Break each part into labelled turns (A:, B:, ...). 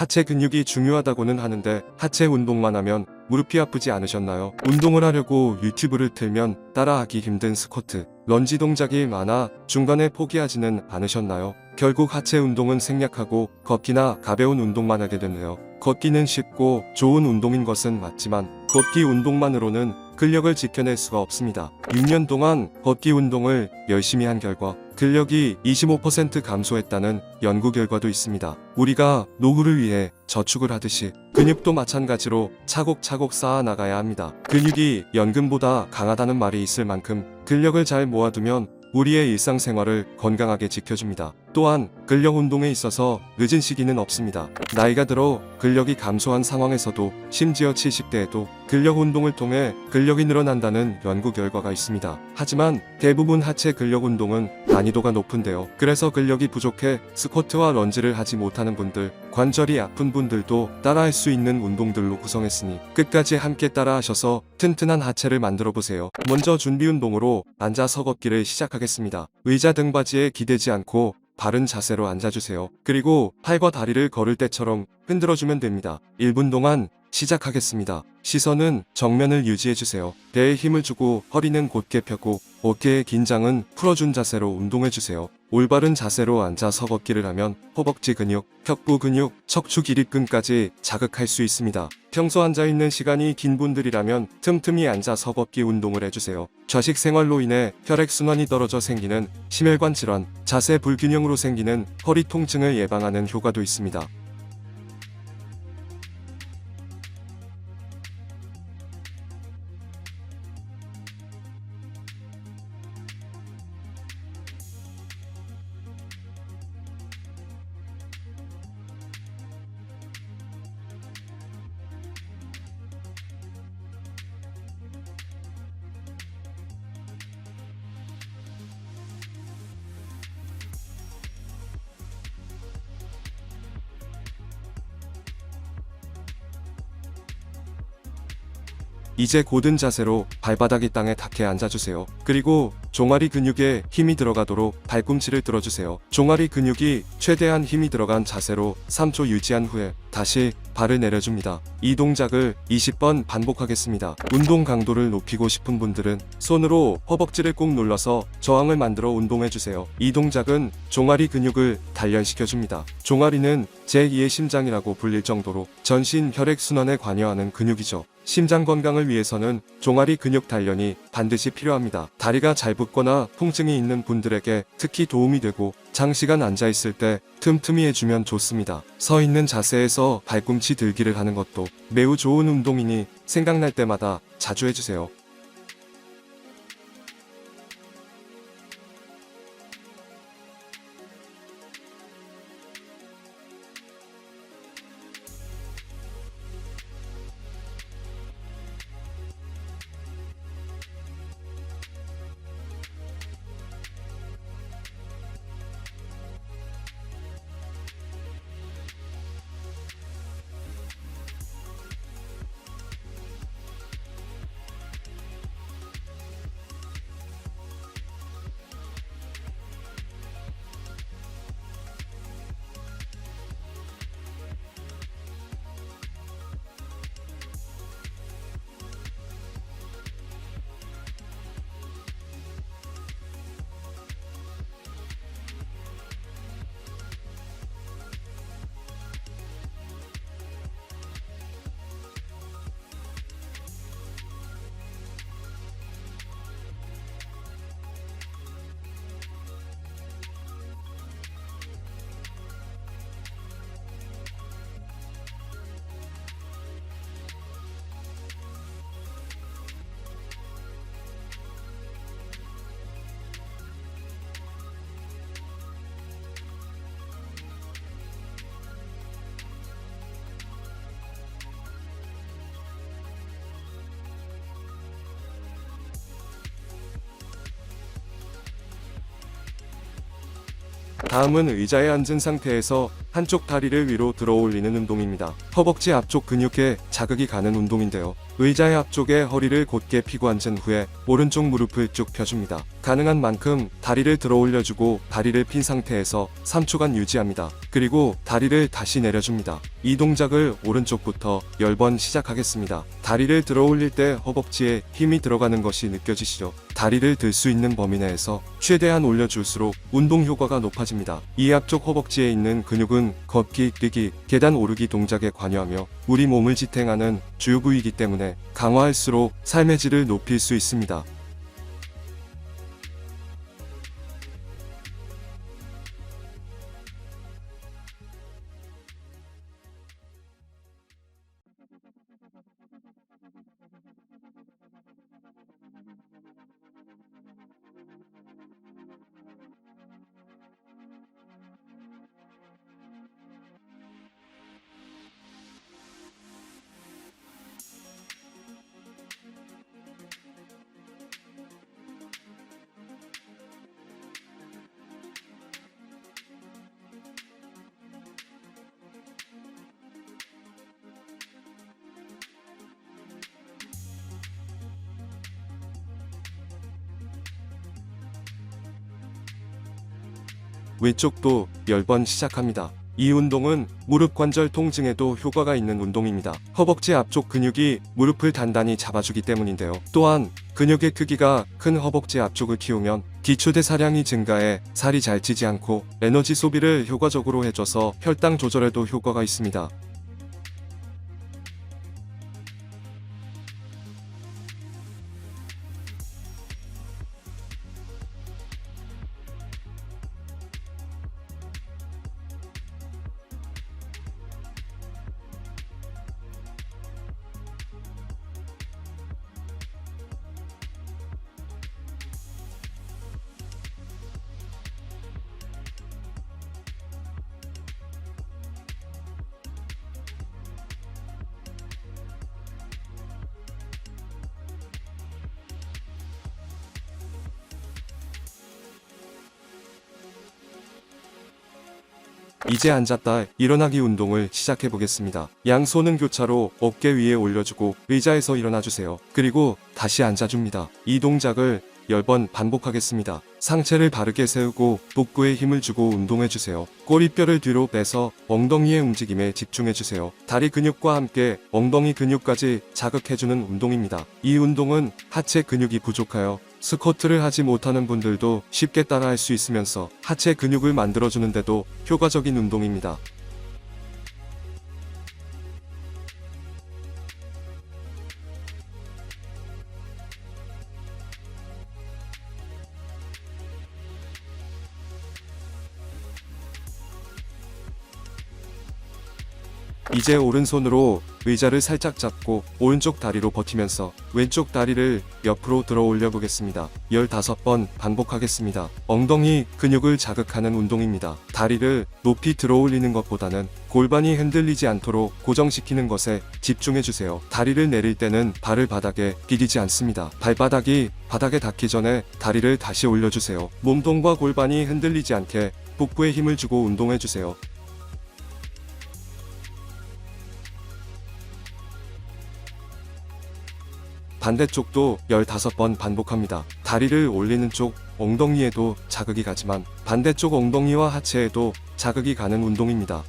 A: 하체 근육이 중요하다고는 하는데 하체 운동만 하면 무릎이 아프지 않으셨나요? 운동을 하려고 유튜브를 틀면 따라하기 힘든 스쿼트, 런지 동작이 많아 중간에 포기하지는 않으셨나요? 결국 하체 운동은 생략하고 걷기나 가벼운 운동만 하게 되네요. 걷기는 쉽고 좋은 운동인 것은 맞지만 걷기 운동만으로는 근력을 지켜낼 수가 없습니다. 6년 동안 걷기 운동을 열심히 한 결과 근력이 25% 감소했다는 연구 결과도 있습니다. 우리가 노후를 위해 저축을 하듯이 근육도 마찬가지로 차곡차곡 쌓아 나가야 합니다. 근육이 연금보다 강하다는 말이 있을 만큼 근력을 잘 모아두면 우리의 일상생활을 건강하게 지켜줍니다. 또한 근력 운동에 있어서 늦은 시기는 없습니다. 나이가 들어 근력이 감소한 상황에서도 심지어 70대에도 근력 운동을 통해 근력이 늘어난다는 연구 결과가 있습니다. 하지만 대부분 하체 근력 운동은 난이도가 높은데요. 그래서 근력이 부족해 스쿼트와 런지를 하지 못하는 분들, 관절이 아픈 분들도 따라할 수 있는 운동들로 구성했으니 끝까지 함께 따라하셔서 튼튼한 하체를 만들어 보세요. 먼저 준비 운동으로 앉아서 걷기를 시작하겠습니다. 의자 등받이에 기대지 않고 바른 자세로 앉아주세요. 그리고 팔과 다리를 걸을 때처럼 흔들어주면 됩니다. 1분 동안 시작하겠습니다. 시선은 정면을 유지해주세요. 배에 힘을 주고 허리는 곧게 펴고 어깨의 긴장은 풀어준 자세로 운동해주세요. 올바른 자세로 앉아서 걷기를 하면 허벅지 근육, 척부 근육, 척추 기립근까지 자극할 수 있습니다. 평소 앉아있는 시간이 긴 분들이라면 틈틈이 앉아서 걷기 운동을 해주세요. 좌식 생활로 인해 혈액순환이 떨어져 생기는 심혈관 질환, 자세 불균형으로 생기는 허리 통증을 예방하는 효과도 있습니다. 이제 곧은 자세로 발바닥이 땅에 닿게 앉아주세요. 그리고 종아리 근육에 힘이 들어가도록 발꿈치를 들어주세요. 종아리 근육이 최대한 힘이 들어간 자세로 3초 유지한 후에 다시 발을 내려줍니다. 이 동작을 20번 반복하겠습니다. 운동 강도를 높이고 싶은 분들은 손으로 허벅지를 꾹 눌러서 저항을 만들어 운동해주세요. 이 동작은 종아리 근육을 단련시켜줍니다. 종아리는 제2의 심장이라고 불릴 정도로 전신 혈액순환에 관여하는 근육이죠. 심장 건강을 위해서는 종아리 근육 단련이 반드시 필요합니다. 다리가 잘 붓거나 통증이 있는 분들에게 특히 도움이 되고 장시간 앉아있을 때 틈틈이 해주면 좋습니다. 서 있는 자세에서 발꿈치 들기를 하는 것도 매우 좋은 운동이니 생각날 때마다 자주 해주세요. 다음은 의자에 앉은 상태에서 한쪽 다리를 위로 들어 올리는 운동입니다. 허벅지 앞쪽 근육에 자극이 가는 운동인데요. 의자의 앞쪽에 허리를 곧게 펴고 앉은 후에 오른쪽 무릎을 쭉 펴줍니다. 가능한 만큼 다리를 들어 올려주고 다리를 핀 상태에서 3초간 유지합니다. 그리고 다리를 다시 내려줍니다. 이 동작을 오른쪽부터 10번 시작하겠습니다. 다리를 들어 올릴 때 허벅지에 힘이 들어가는 것이 느껴지시죠? 다리를 들 수 있는 범위 내에서 최대한 올려줄수록 운동 효과가 높아집니다. 이 앞쪽 허벅지에 있는 근육은 걷기, 뛰기, 계단 오르기 동작에 관여하며 우리 몸을 지탱하는 주요 부위이기 때문에 강화할수록 삶의 질을 높일 수 있습니다. 왼쪽도 10번 시작합니다. 이 운동은 무릎 관절 통증에도 효과가 있는 운동입니다. 허벅지 앞쪽 근육이 무릎을 단단히 잡아주기 때문인데요. 또한 근육의 크기가 큰 허벅지 앞쪽을 키우면 기초대사량이 증가해 살이 잘 찌지 않고 에너지 소비를 효과적으로 해줘서 혈당 조절에도 효과가 있습니다. 이제 앉았다 일어나기 운동을 시작해 보겠습니다. 양손은 교차로 어깨 위에 올려주고 의자에서 일어나주세요. 그리고 다시 앉아줍니다. 이 동작을 10번 반복하겠습니다. 상체를 바르게 세우고 복부에 힘을 주고 운동해주세요. 꼬리뼈를 뒤로 빼서 엉덩이의 움직임에 집중해주세요. 다리 근육과 함께 엉덩이 근육까지 자극해주는 운동입니다. 이 운동은 하체 근육이 부족하여 스쿼트를 하지 못하는 분들도 쉽게 따라할 수 있으면서 하체 근육을 만들어주는데도 효과적인 운동입니다. 이제 오른손으로 의자를 살짝 잡고 오른쪽 다리로 버티면서 왼쪽 다리를 옆으로 들어 올려 보겠습니다. 15번 반복하겠습니다. 엉덩이 근육을 자극하는 운동입니다. 다리를 높이 들어 올리는 것보다는 골반이 흔들리지 않도록 고정시키는 것에 집중해 주세요. 다리를 내릴 때는 발을 바닥에 디디지 않습니다. 발바닥이 바닥에 닿기 전에 다리를 다시 올려주세요. 몸통과 골반이 흔들리지 않게 복부에 힘을 주고 운동해 주세요. 반대쪽도 15번 반복합니다. 다리를 올리는 쪽 엉덩이에도 자극이 가지만 반대쪽 엉덩이와 하체에도 자극이 가는 운동입니다.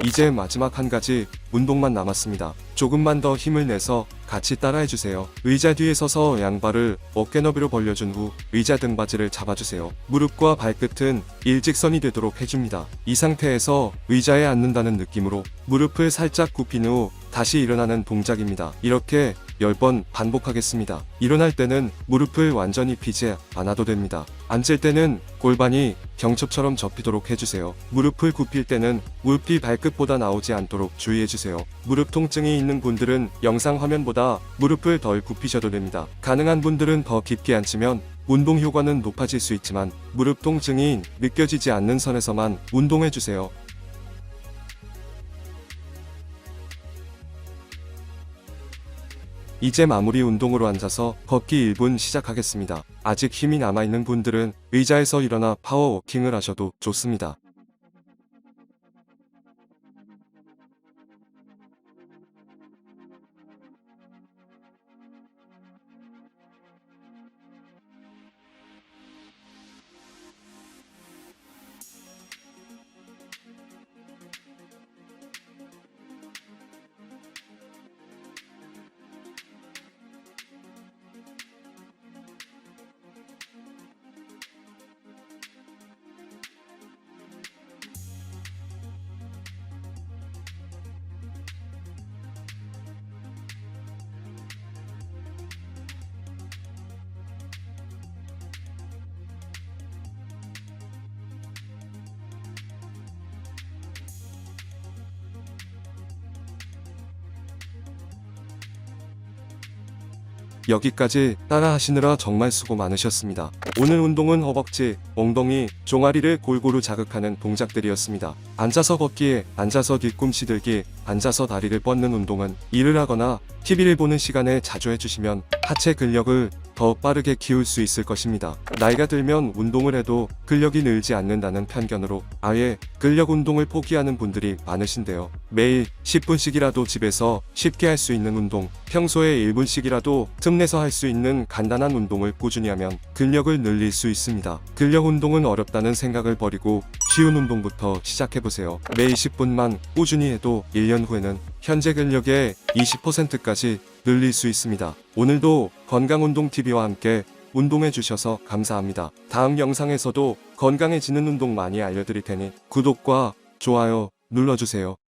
A: 이제 마지막 한 가지 운동만 남았습니다. 조금만 더 힘을 내서 같이 따라해주세요. 의자 뒤에 서서 양발을 어깨 너비로 벌려준 후 의자 등받이를 잡아주세요. 무릎과 발끝은 일직선이 되도록 해줍니다. 이 상태에서 의자에 앉는다는 느낌으로 무릎을 살짝 굽힌 후 다시 일어나는 동작입니다. 이렇게 10번 반복하겠습니다. 일어날 때는 무릎을 완전히 펴지 않아도 됩니다. 앉을 때는 골반이 경첩처럼 접히도록 해주세요. 무릎을 굽힐 때는 무릎이 발끝보다 나오지 않도록 주의해주세요. 무릎 통증이 있는 분들은 영상 화면보다 무릎을 덜 굽히셔도 됩니다. 가능한 분들은 더 깊게 앉으면 운동 효과는 높아질 수 있지만 무릎 통증이 느껴지지 않는 선에서만 운동해주세요. 이제 마무리 운동으로 앉아서 걷기 1분 시작하겠습니다. 아직 힘이 남아있는 분들은 의자에서 일어나 파워워킹을 하셔도 좋습니다. 여기까지 따라 하시느라 정말 수고 많으셨습니다. 오늘 운동은 허벅지, 엉덩이, 종아리를 골고루 자극하는 동작들이었습니다. 앉아서 걷기, 앉아서 뒤꿈치 들기, 앉아서 다리를 뻗는 운동은 일을 하거나 TV를 보는 시간에 자주 해주시면 하체 근력을 더 빠르게 키울 수 있을 것입니다. 나이가 들면 운동을 해도 근력이 늘지 않는다는 편견으로 아예 근력 운동을 포기하는 분들이 많으신데요. 매일 10분씩이라도 집에서 쉽게 할 수 있는 운동, 평소에 1분씩이라도 틈내서 할 수 있는 간단한 운동을 꾸준히 하면 근력을 늘릴 수 있습니다. 근력 운동은 어렵다는 생각을 버리고 쉬운 운동부터 시작해보세요. 매일 10분만 꾸준히 해도 1년 후에는 현재 근력의 20%까지 늘릴 수 있습니다. 오늘도 건강운동TV와 함께 운동해주셔서 감사합니다. 다음 영상에서도 건강해지는 운동 많이 알려드릴 테니 구독과 좋아요 눌러주세요.